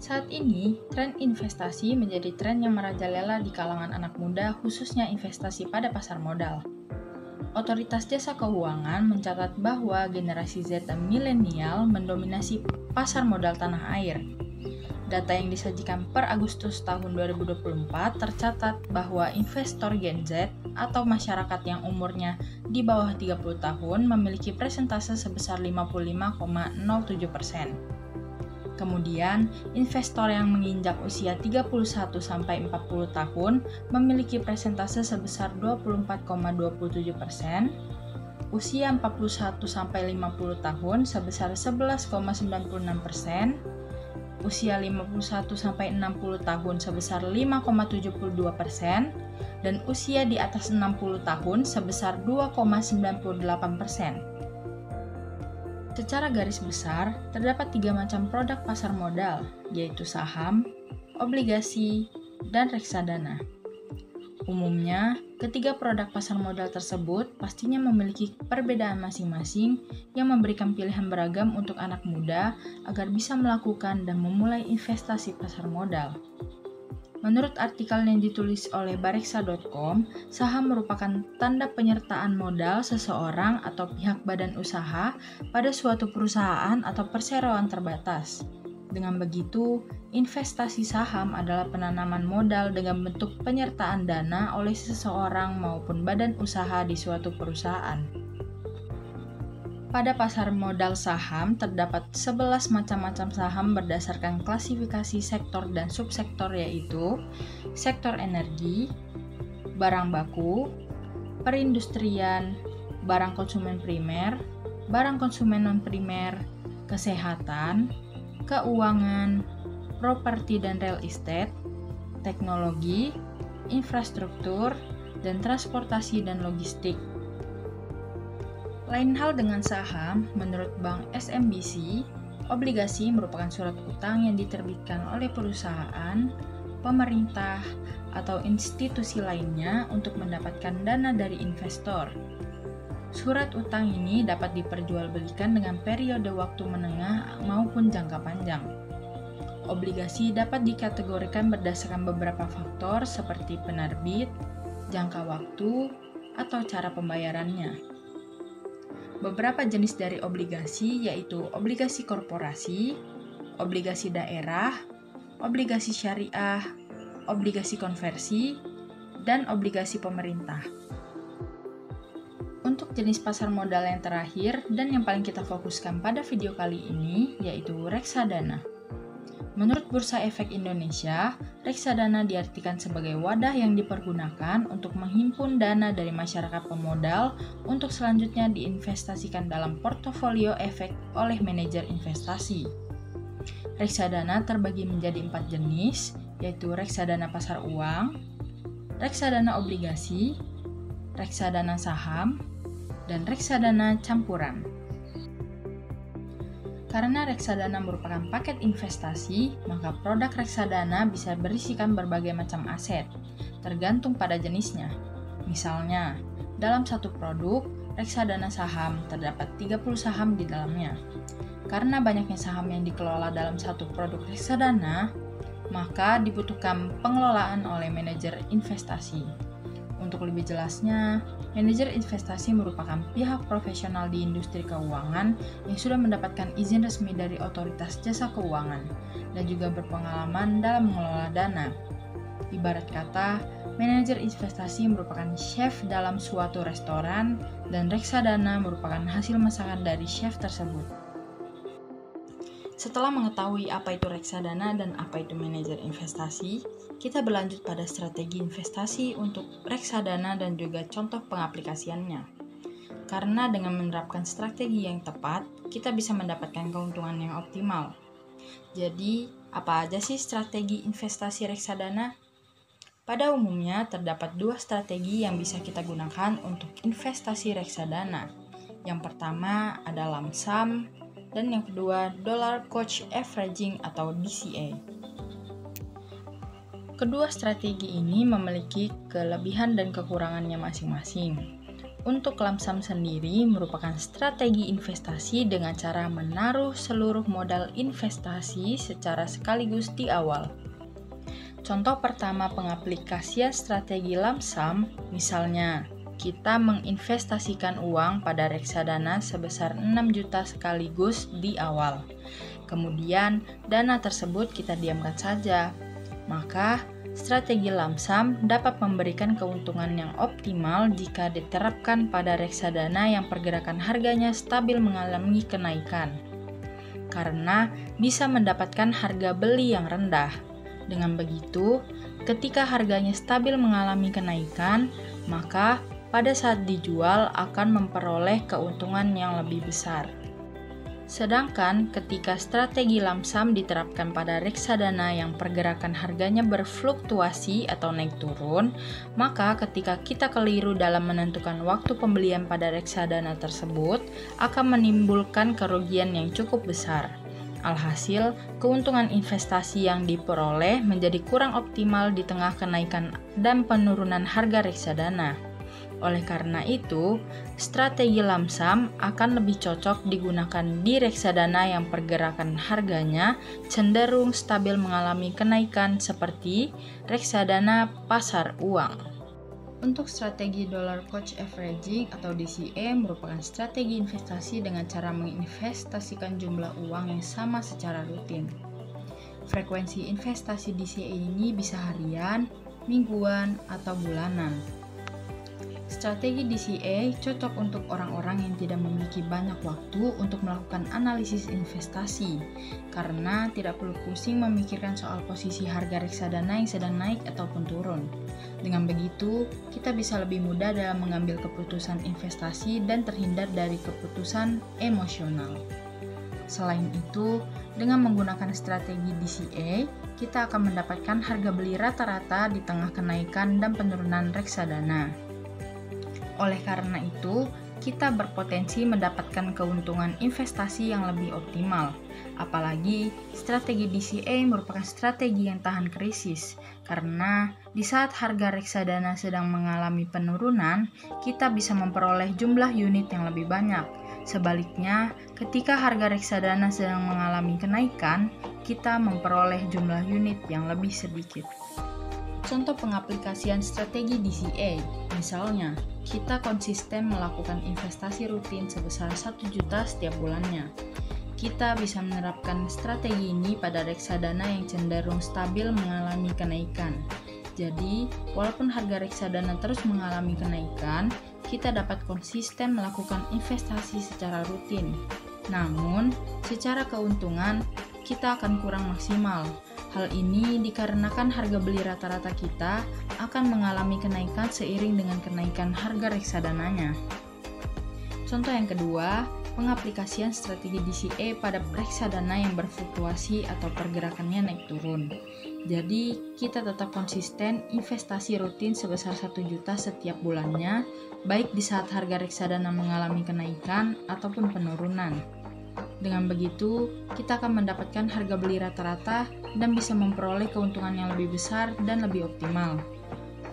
Saat ini, tren investasi menjadi tren yang merajalela di kalangan anak muda, khususnya investasi pada pasar modal. Otoritas Jasa Keuangan mencatat bahwa generasi Z dan milenial mendominasi pasar modal tanah air. Data yang disajikan per Agustus tahun 2024 tercatat bahwa investor Gen Z atau masyarakat yang umurnya di bawah 30 tahun memiliki persentase sebesar 55,07%. Kemudian, investor yang menginjak usia 31-40 tahun memiliki persentase sebesar 24,27%, usia 41-50 tahun sebesar 11,96%, usia 51-60 tahun sebesar 5,72%, dan usia di atas 60 tahun sebesar 2,98%. Secara garis besar, terdapat 3 macam produk pasar modal, yaitu saham, obligasi, dan reksadana. Umumnya, ketiga produk pasar modal tersebut pastinya memiliki perbedaan masing-masing yang memberikan pilihan beragam untuk anak muda agar bisa melakukan dan memulai investasi pasar modal. Menurut artikel yang ditulis oleh bareksa.com, saham merupakan tanda penyertaan modal seseorang atau pihak badan usaha pada suatu perusahaan atau perseroan terbatas. Dengan begitu, investasi saham adalah penanaman modal dengan bentuk penyertaan dana oleh seseorang maupun badan usaha di suatu perusahaan. Pada pasar modal saham terdapat 11 macam-macam saham berdasarkan klasifikasi sektor dan subsektor, yaitu sektor energi, barang baku, perindustrian, barang konsumen primer, barang konsumen non-primer, kesehatan, keuangan, properti dan real estate, teknologi, infrastruktur, dan transportasi dan logistik. Lain hal dengan saham, menurut Bank SMBC, obligasi merupakan surat utang yang diterbitkan oleh perusahaan, pemerintah, atau institusi lainnya untuk mendapatkan dana dari investor. Surat utang ini dapat diperjualbelikan dengan periode waktu menengah maupun jangka panjang. Obligasi dapat dikategorikan berdasarkan beberapa faktor seperti penerbit, jangka waktu, atau cara pembayarannya. Beberapa jenis dari obligasi yaitu obligasi korporasi, obligasi daerah, obligasi syariah, obligasi konversi, dan obligasi pemerintah. Untuk jenis pasar modal yang terakhir dan yang paling kita fokuskan pada video kali ini yaitu reksadana. Menurut Bursa Efek Indonesia, reksadana diartikan sebagai wadah yang dipergunakan untuk menghimpun dana dari masyarakat pemodal untuk selanjutnya diinvestasikan dalam portofolio efek oleh manajer investasi. Reksadana terbagi menjadi 4 jenis, yaitu reksadana pasar uang, reksadana obligasi, reksadana saham, dan reksadana campuran. Karena reksadana merupakan paket investasi, maka produk reksadana bisa berisikan berbagai macam aset, tergantung pada jenisnya. Misalnya, dalam satu produk, reksadana saham terdapat 30 saham di dalamnya. Karena banyaknya saham yang dikelola dalam satu produk reksadana, maka dibutuhkan pengelolaan oleh manajer investasi. Untuk lebih jelasnya, manajer investasi merupakan pihak profesional di industri keuangan yang sudah mendapatkan izin resmi dari Otoritas Jasa Keuangan dan juga berpengalaman dalam mengelola dana. Ibarat kata, manajer investasi merupakan chef dalam suatu restoran dan reksadana merupakan hasil masakan dari chef tersebut. Setelah mengetahui apa itu reksadana dan apa itu manajer investasi, kita berlanjut pada strategi investasi untuk reksadana dan juga contoh pengaplikasiannya. Karena dengan menerapkan strategi yang tepat, kita bisa mendapatkan keuntungan yang optimal. Jadi, apa aja sih strategi investasi reksadana? Pada umumnya, terdapat 2 strategi yang bisa kita gunakan untuk investasi reksadana. Yang pertama adalah lump sum, dan yang kedua dollar cost averaging atau DCA. Kedua strategi ini memiliki kelebihan dan kekurangannya masing-masing. Untuk lamsam sendiri merupakan strategi investasi dengan cara menaruh seluruh modal investasi secara sekaligus di awal. Contoh pertama pengaplikasian strategi lamsam, misalnya kita menginvestasikan uang pada reksadana sebesar 6 juta sekaligus di awal. Kemudian, dana tersebut kita diamkan saja. Maka, strategi lamsam dapat memberikan keuntungan yang optimal jika diterapkan pada reksadana yang pergerakan harganya stabil mengalami kenaikan, karena bisa mendapatkan harga beli yang rendah. Dengan begitu, ketika harganya stabil mengalami kenaikan, maka pada saat dijual akan memperoleh keuntungan yang lebih besar. Sedangkan ketika strategi lamsam diterapkan pada reksadana yang pergerakan harganya berfluktuasi atau naik turun, maka ketika kita keliru dalam menentukan waktu pembelian pada reksadana tersebut, akan menimbulkan kerugian yang cukup besar. Alhasil, keuntungan investasi yang diperoleh menjadi kurang optimal di tengah kenaikan dan penurunan harga reksadana. Oleh karena itu, strategi lamsam akan lebih cocok digunakan di reksadana yang pergerakan harganya cenderung stabil mengalami kenaikan seperti reksadana pasar uang. Untuk strategi dollar cost averaging atau DCA merupakan strategi investasi dengan cara menginvestasikan jumlah uang yang sama secara rutin. Frekuensi investasi DCA ini bisa harian, mingguan, atau bulanan. Strategi DCA cocok untuk orang-orang yang tidak memiliki banyak waktu untuk melakukan analisis investasi, karena tidak perlu pusing memikirkan soal posisi harga reksadana yang sedang naik ataupun turun. Dengan begitu, kita bisa lebih mudah dalam mengambil keputusan investasi dan terhindar dari keputusan emosional. Selain itu, dengan menggunakan strategi DCA, kita akan mendapatkan harga beli rata-rata di tengah kenaikan dan penurunan reksadana. Oleh karena itu, kita berpotensi mendapatkan keuntungan investasi yang lebih optimal. Apalagi, strategi DCA merupakan strategi yang tahan krisis, karena di saat harga reksadana sedang mengalami penurunan, kita bisa memperoleh jumlah unit yang lebih banyak. Sebaliknya, ketika harga reksadana sedang mengalami kenaikan, kita memperoleh jumlah unit yang lebih sedikit. Contoh pengaplikasian strategi DCA, misalnya, kita konsisten melakukan investasi rutin sebesar 1 juta setiap bulannya. Kita bisa menerapkan strategi ini pada reksadana yang cenderung stabil mengalami kenaikan. Jadi, walaupun harga reksadana terus mengalami kenaikan, kita dapat konsisten melakukan investasi secara rutin. Namun, secara keuntungan, kita akan kurang maksimal. Hal ini dikarenakan harga beli rata-rata kita akan mengalami kenaikan seiring dengan kenaikan harga reksadananya. Contoh yang kedua, pengaplikasian strategi DCA pada reksadana yang berfluktuasi atau pergerakannya naik turun. Jadi, kita tetap konsisten investasi rutin sebesar 1 juta setiap bulannya, baik di saat harga reksadana mengalami kenaikan ataupun penurunan. Dengan begitu, kita akan mendapatkan harga beli rata-rata dan bisa memperoleh keuntungan yang lebih besar dan lebih optimal.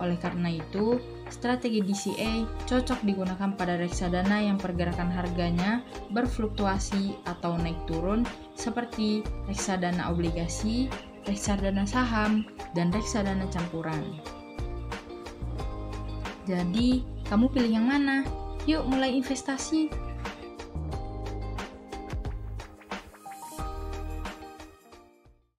Oleh karena itu, strategi DCA cocok digunakan pada reksadana yang pergerakan harganya berfluktuasi atau naik turun seperti reksadana obligasi, reksadana saham, dan reksadana campuran. Jadi, kamu pilih yang mana? Yuk mulai investasi!